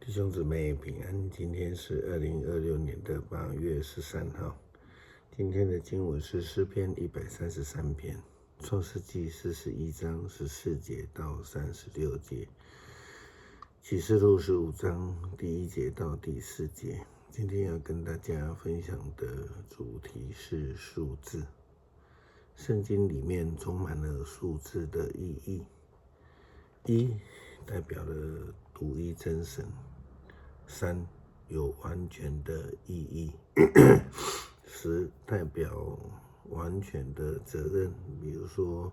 弟兄姊妹平安，今天是2026年的8月13号。今天的经文是诗篇133篇，创世纪41章14节到36节，启示录15章第1节到第4节。今天要跟大家分享的主题是数字。圣经里面充满了数字的意义。1代表了独一真神，3有完全的意义，10代表完全的责任，比如说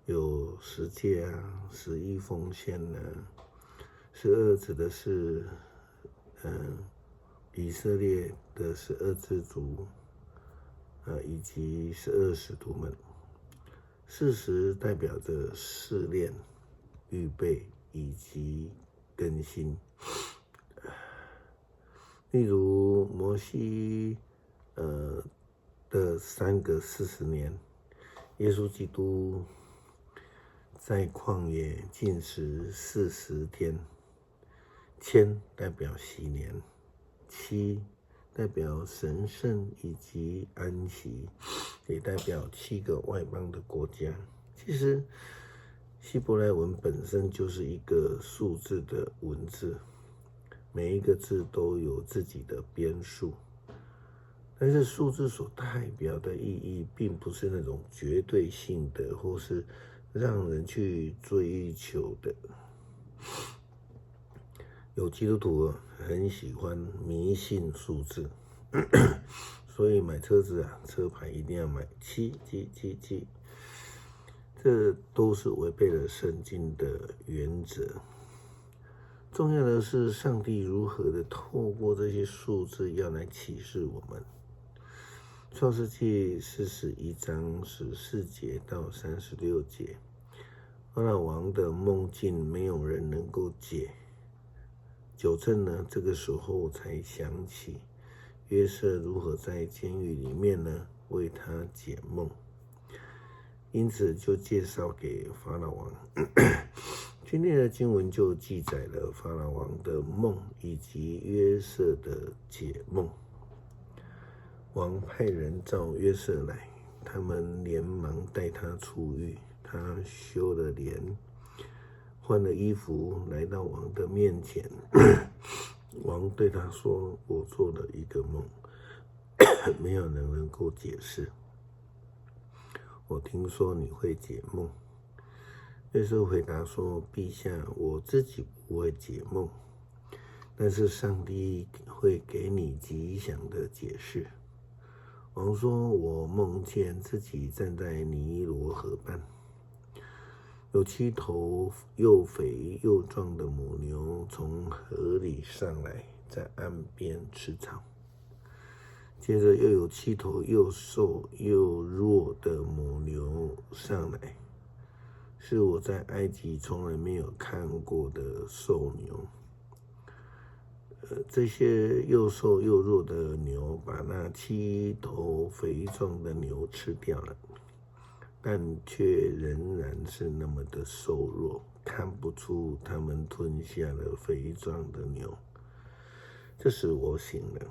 有十诫啊、11奉献啊。12指的是以色列的12支族以及12使徒们。40代表着试炼、预备以及更新。例如摩西的3个40年，耶稣基督在旷野禁食40天。1000代表禧年，7代表神圣以及安息，也代表7个外邦的国家。其实希伯来文本身就是一个数字的文字，每一个字都有自己的编数，但是数字所代表的意义并不是那种绝对性的，或是让人去追求的。有基督徒很喜欢迷信数字，所以买车子车牌一定要买7，这都是违背了圣经的原则。重要的是上帝如何的透过这些数字要来启示我们。创世纪41章14节到36节，法老王的梦境没有人能够解。九正呢，这个时候才想起约瑟如何在监狱里面呢为他解梦，因此就介绍给法老王。今天的经文就记载了法老王的梦以及约瑟的解梦。王派人召约瑟来，他们连忙带他出狱，他修了帘，换了衣服来到王的面前。王对他说，我做了一个梦，没有人能够解释，我听说你会解梦。约瑟回答说，陛下，我自己不会解梦，但是上帝会给你吉祥的解释。王说，我梦见自己站在尼罗河畔，有7头又肥又壮的母牛从河里上来，在岸边吃草。接着又有7头又瘦又弱的母牛上来，是我在埃及从来没有看过的瘦牛。这些又瘦又弱的牛把那7头肥壮的牛吃掉了，但却仍然是那么的瘦弱，看不出他们吞下了肥壮的牛。这时我醒了，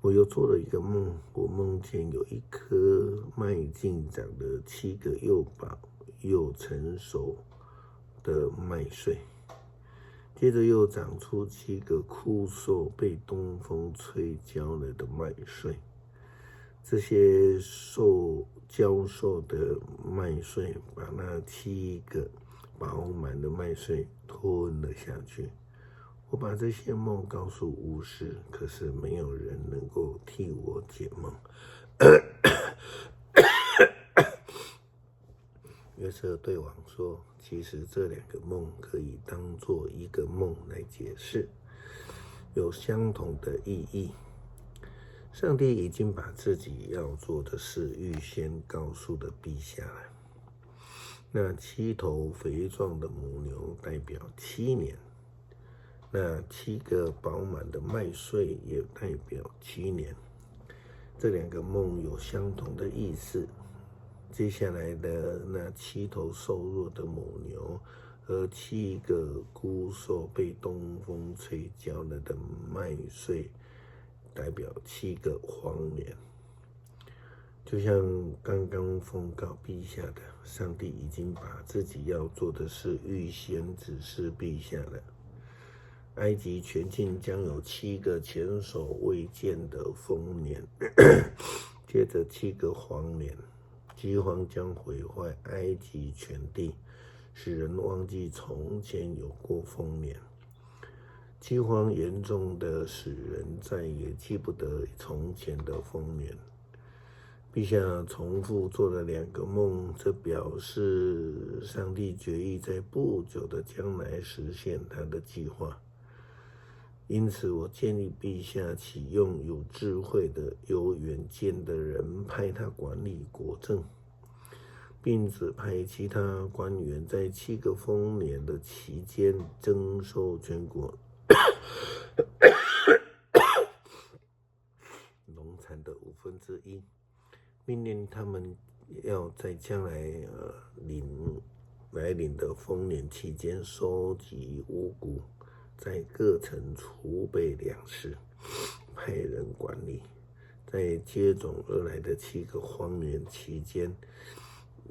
我又做了一个梦，我梦见有一颗麦茎长的7个又饱又成熟的麦穗，接着又长出7个枯瘦被东风吹焦了的麦穗。这些焦瘦的麦穗把那7个饱满的麦穗吞了下去。我把这些梦告诉巫师，可是没有人能够替我解梦。约瑟对王说，其实这2个梦可以当作一个梦来解释，有相同的意义。上帝已经把自己要做的事预先告诉了陛下了。那7头肥壮的母牛代表7年，那7个饱满的麦穗也代表7年。这2个梦有相同的意思。接下来的那7头瘦弱的母牛和7个枯瘦被东风吹焦了的麦穗，代表7个荒年。就像刚刚奉告陛下的，上帝已经把自己要做的事预先指示陛下了。埃及全境将有7个前所未见的丰年，接着7个荒年，饥荒将毁坏埃及全地，使人忘记从前有过丰年。饥荒严重的使人再也记不得从前的丰年。陛下重复做了2个梦，这表示上帝决意在不久的将来实现他的计划。因此，我建议陛下启用有智慧的、有远见的人，派他管理国政，并指派其他官员在7个丰年的期间征收全国农产的1/5，命令他们要在将来来临的丰年期间收集五谷，在各城储备粮食，派人管理。在接踵而来的7个荒年期间，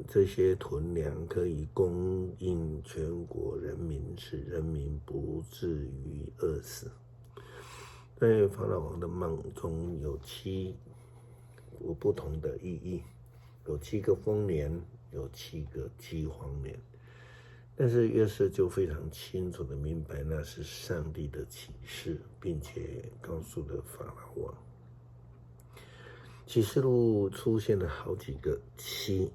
这些囤粮可以供应全国人民，使人民不至于饿死。在法老王的梦中有不同的意义，有7个丰年，有7个饥荒年。但是约瑟就非常清楚的明白那是上帝的启示，并且告诉了法老王。启示录出现了好几个7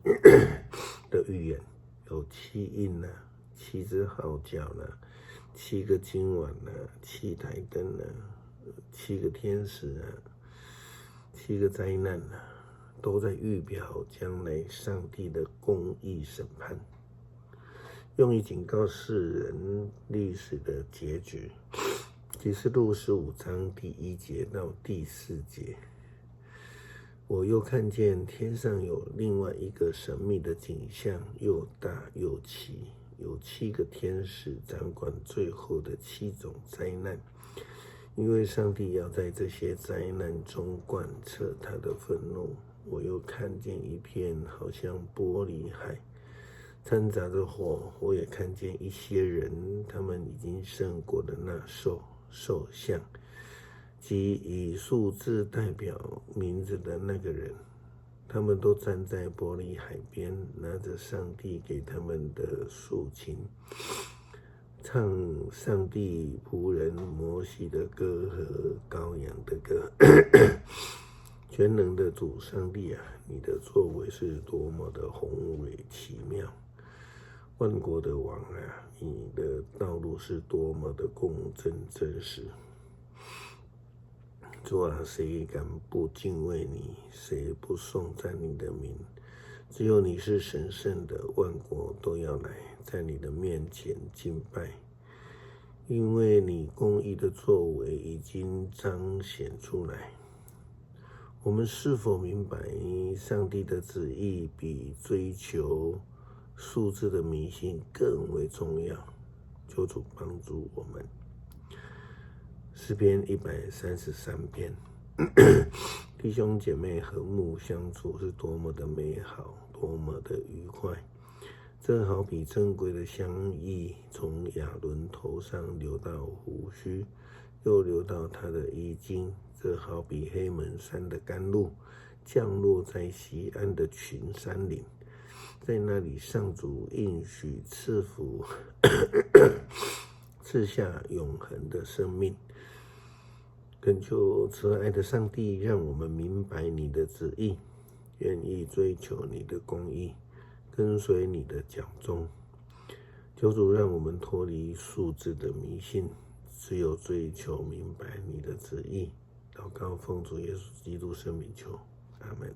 的预言，有7印啊，7只号角啊，7个金碗啊，7台灯啊，7个天使啊，7个灾难啊，都在预表将来上帝的公义审判，用以警告世人历史的结局。启示录15章第1节到第4节，我又看见天上有另外一个神秘的景象，又大又奇，有7个天使掌管最后的7种灾难，因为上帝要在这些灾难中贯彻他的愤怒。我又看见一片好像玻璃海，掺杂着火。我也看见一些人，他们已经胜过了那兽像，即以数字代表名字的那个人。他们都站在玻璃海边，拿着上帝给他们的竖琴，唱上帝仆人摩西的歌和羔羊的歌。全能的主上帝啊，你的作为是多么的宏伟奇妙！万国的王啊，你的道路是多么的公正真实！主啊，谁敢不敬畏你？谁不颂赞你的名？只有你是神圣的，万国都要来在你的面前敬拜，因为你公义的作为已经彰显出来。我们是否明白上帝的旨意比追求数字的迷信更为重要？求主帮助我们。诗篇133篇，弟兄姐妹和睦相处是多么的美好，多么的愉快。这好比珍贵的香液从亚伦头上流到胡须，又流到他的衣襟。这好比黑门山的甘露降落在西安的群山岭，在那里上主应许赐福赐下永恒的生命。恳求慈爱的上帝让我们明白你的旨意，愿意追求你的公义，跟随你的脚踪。求主让我们脱离数字的迷信，只有追求明白你的旨意。祷告奉主耶稣基督圣名求，阿们。